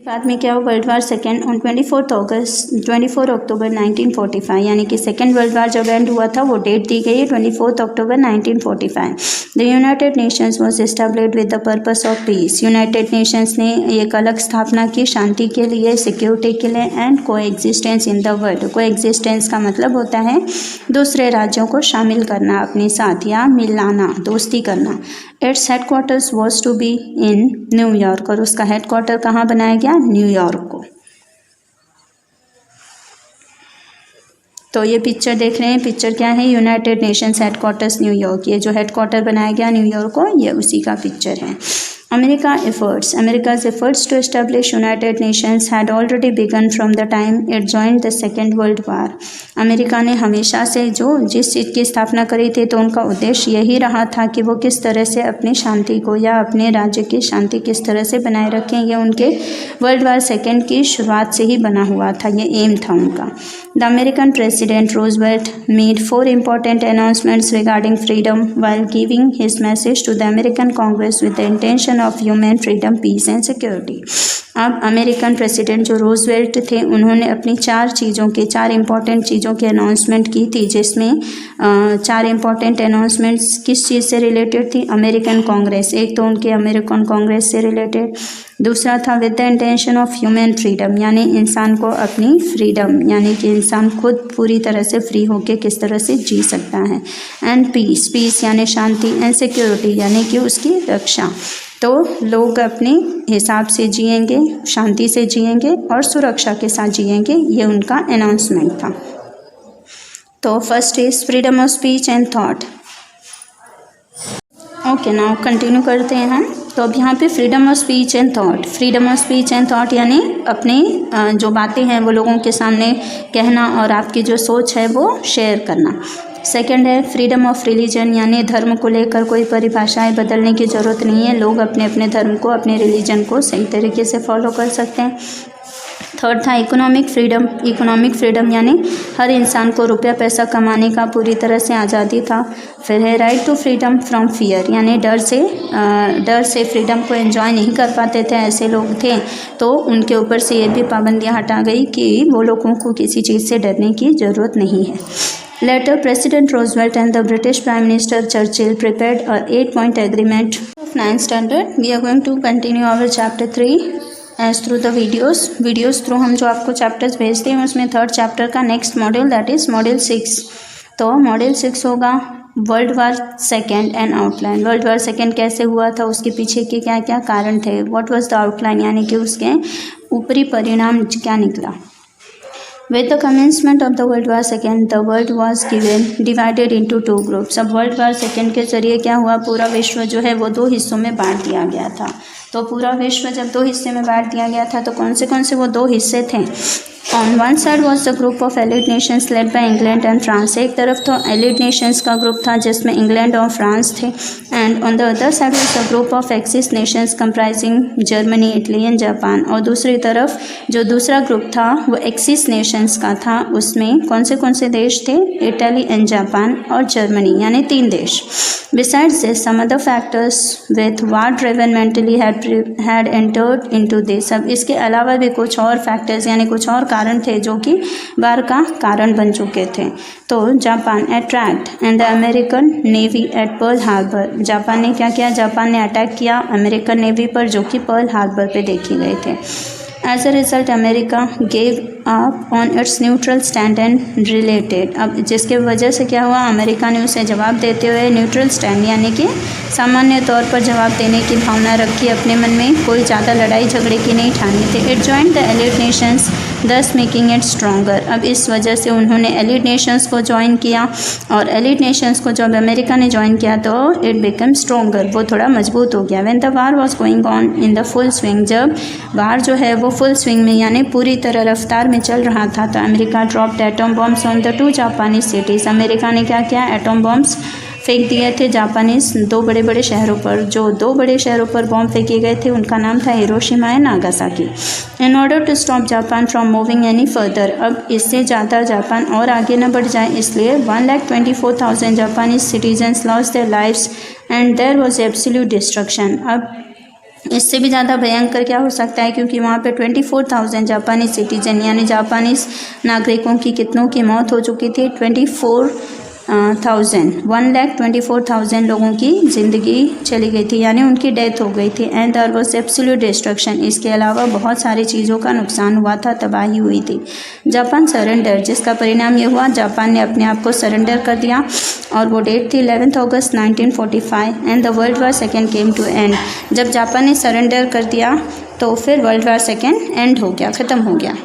बाद में क्या हुआ, वर्ल्ड वार सेकेंड ऑन 24 अक्टूबर 1945, यानी कि सेकेंड वर्ल्ड वार जब एंड हुआ था वो डेट दी गई है 24 अक्टूबर 1945। The United Nations was established with the purpose of peace. United Nations ने एक अलग स्थापना की शांति के लिए, सिक्योरिटी के लिए एंड को एग्जिस्टेंस इन द वर्ल्ड। को एग्जिस्टेंस का मतलब होता है दूसरे राज्यों को शामिल करना अपने साथ या मिलाना, दोस्ती करना। Its headquarters was to be in न्यूयॉर्क, और उसका हेडक्वार्टर कहाँ बनाया गया, न्यूयॉर्क को। तो ये पिक्चर देख रहे हैं, पिक्चर क्या है, यूनाइटेड नेशंस हेडक्वार्टर्स न्यूयॉर्क। ये जो हेडक्वार्टर बनाया गया न्यूयॉर्क को, ये उसी का पिक्चर है। America's efforts to establish United Nations had already begun from the time it joined the Second World War. America ने हमेशा से जिस चीज़ की स्थापना करी थी, तो उनका उद्देश्य यही रहा था कि वो किस तरह से अपनी शांति को या अपने राज्य की शांति किस तरह से बनाए रखें। ये उनके वर्ल्ड वार सेकेंड की शुरुआत से ही बना हुआ था, ये एम था उनका। The American President Roosevelt made 4 important announcements regarding freedom while giving his message to the American Congress with the intention of human freedom, peace and security. अब अमेरिकन प्रेसिडेंट जो रोजवेल्ट थे, उन्होंने अपनी 4 इम्पॉर्टेंट चीज़ों की announcement की थी, जिसमें 4 इम्पॉर्टेंट अनाउंसमेंट्स किस चीज़ से रिलेटेड थी, अमेरिकन कांग्रेस। एक तो उनके अमेरिकन कांग्रेस से रिलेटेड, दूसरा था with the intention of human freedom, यानी इंसान को अपनी फ्रीडम, यानी कि इंसान खुद पूरी तरह से फ्री होकर किस तरह से जी सकता है, एंड पीस यानी शांति, एंड सिक्योरिटी यानी कि उसकी रक्षा। तो लोग अपने हिसाब से जिएंगे, शांति से जिएंगे और सुरक्षा के साथ जिएंगे, ये उनका अनाउंसमेंट था। तो first is freedom of speech and thought. Okay, now continue करते हैं हम। तो अब यहाँ पे freedom of speech and thought, freedom of speech and thought यानी अपनी जो बातें हैं वो लोगों के सामने कहना और आपकी जो सोच है वो शेयर करना। सेकंड है फ्रीडम ऑफ रिलीजन, यानी धर्म को लेकर कोई परिभाषाएं बदलने की ज़रूरत नहीं है, लोग अपने अपने धर्म को, अपने रिलीजन को सही तरीके से फॉलो कर सकते हैं। थर्ड था इकोनॉमिक फ्रीडम यानी हर इंसान को रुपया पैसा कमाने का पूरी तरह से आज़ादी था। फिर है right to freedom from fear, यानी डर से फ्रीडम को एंजॉय नहीं कर पाते थे, ऐसे लोग थे, तो उनके ऊपर से ये भी पाबंदियाँ हटा गई कि वो लोगों को किसी चीज़ से डरने की ज़रूरत नहीं है। Later, President Roosevelt and the British Prime Minister Churchill prepared a 8-point agreement of 9th standard. We are going to continue our chapter 3 as through the videos through हम जो आपको चैप्टर्स भेजते हैं उसमें 3rd चैप्टर का next module that is module 6। तो module 6 होगा world war second and outline. World war second कैसे हुआ था, उसके पीछे के क्या क्या कारण थे, व्हाट वाज द आउटलाइन, यानी कि उसके ऊपरी परिणाम क्या निकला। With the commencement of the World War II, the world was divided into 2 groups. अब वर्ल्ड वार सेकेंड के जरिए क्या हुआ, पूरा विश्व जो है वो 2 हिस्सों में बांट दिया गया था। तो पूरा विश्व जब 2 हिस्से में बांट दिया गया था, तो कौन से वो 2 हिस्से थे। On one side was the group of allied nations led by England and France, एक तरफ तो एलिड नेशंस का ग्रुप था जिसमें इंग्लैंड और फ्रांस थे, and on the other side was the group of axis Nations comprising Germany, Italy and Japan. और दूसरी तरफ जो दूसरा ग्रुप था वो एक्सिस नेशंस का था, उसमें कौन से देश थे, इटली एंड जापान और जर्मनी, यानी 3 देश। Besides this some other factors with war driven mentally had entered into this, अब इसके अलावा भी कुछ और फैक्टर्स यानी कुछ और कारण थे जो कि वार का कारण बन चुके थे। तो Japan attacked and the American navy at Pearl Harbor, Japan ने क्या किया, जापान ने अटैक किया अमेरिकन नेवी पर जो कि पर्ल हार्बर पे देखे गए थे। As a result America gave up on its neutral stand and related, अब जिसके वजह से क्या हुआ, अमेरिका ने उसे जवाब देते हुए न्यूट्रल स्टैंड यानी कि सामान्य तौर पर जवाब देने की भावना रखी अपने मन में, कोई ज़्यादा लड़ाई झगड़े की नहीं ठानी थी। It joined the allied nations thus making it stronger, अब इस वजह से उन्होंने एलिड नेशंस को ज्वाइन किया, और एलिड नेशंस को जब अमेरिका ने ज्वाइन किया तो इट बिकम स्ट्रॉन्गर, वो थोड़ा मजबूत हो गया। When the war was going on in the full swing, जब वार जो है वो फुल स्विंग में यानी पूरी तरह रफ्तार में चल रहा था, तो America dropped atom bombs on the 2 Japanese cities, America ने क्या किया, एटम बॉम्ब्स फेंक दिए थे जापानीज 2 बड़े शहरों पर। जो 2 बड़े शहरों पर बॉम्ब फेंके गए थे उनका नाम था Hiroshima and Nagasaki. In order to stop Japan from moving any further, अब इससे ज़्यादा जापान और आगे न बढ़ जाए इसलिए 1,24,000 Japanese citizens lost their lives and there was absolute destruction. अब इससे भी ज़्यादा भयंकर क्या हो सकता है, क्योंकि वहाँ पे 24,000 जापानी सिटीजन यानी जापानीज नागरिकों की कितनों की मौत हो चुकी थी, 1,24,000 लोगों की ज़िंदगी चली गई थी, यानी उनकी डेथ हो गई थी। And there was absolute destruction, इसके अलावा बहुत सारी चीज़ों का नुकसान हुआ था, तबाही हुई थी। जापान सरेंडर, जिसका परिणाम ये हुआ जापान ने अपने आप को सरेंडर कर दिया, और वो डेट थी 11 अगस्त 1945 and the world war second came to end. जब जापान ने सरेंडर कर दिया तो फिर वर्ल्ड वार सेकेंड एंड हो गया, ख़त्म हो गया।